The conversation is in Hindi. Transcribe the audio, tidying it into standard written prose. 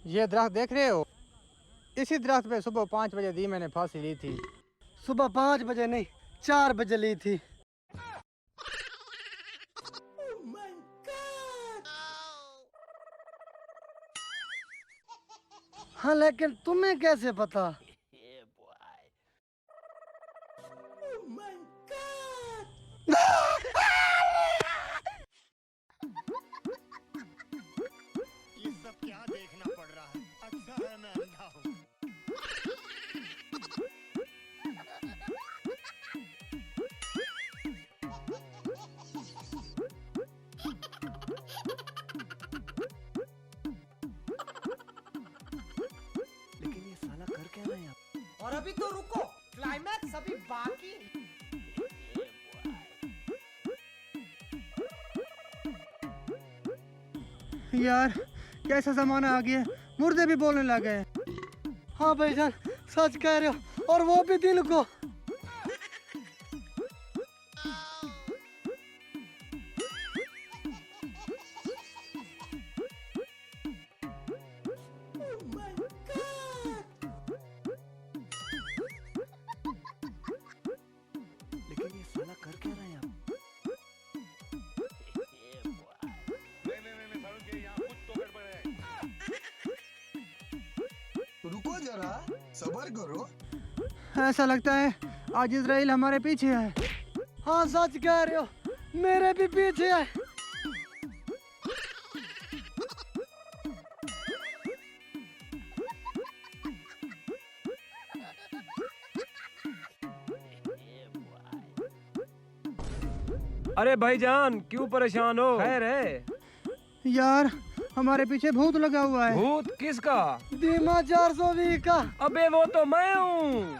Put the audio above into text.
ये दरख्त देख रहे हो? इसी दरख्त पे सुबह 5 बजे दी मैंने फांसी ली थी। सुबह 5 बजे नहीं, 4 बजे ली थी। हाँ, लेकिन तुम्हें कैसे पता? ये सब क्या देखना पड़ रहा है? अच्छा है मैं अंधा हूँ। लेकिन ये साला कर क्या रहा है यहाँ? और अभी तो रुको, क्लाइमैक्स अभी बाकी। यार कैसा जमाना आ गया, मुर्दे भी बोलने लगे। हाँ भाईजान, सच कह रहे हो, और वो भी दिल को। लेकिन ये साला कर क्या रहा है यहाँ? नहीं सारुण के यहाँ कुछ तो गड़बड़ है। रुको जरा, सब्र करो। ऐसा लगता है आज इजराइल हमारे पीछे है। हाँ सच कह रहे हो, मेरे भी पीछे है। अरे भाईजान क्यों परेशान हो? खैर है? यार हमारे पीछे भूत लगा हुआ है। भूत किसका? धीमा 420 का। अबे वो तो मैं हूँ।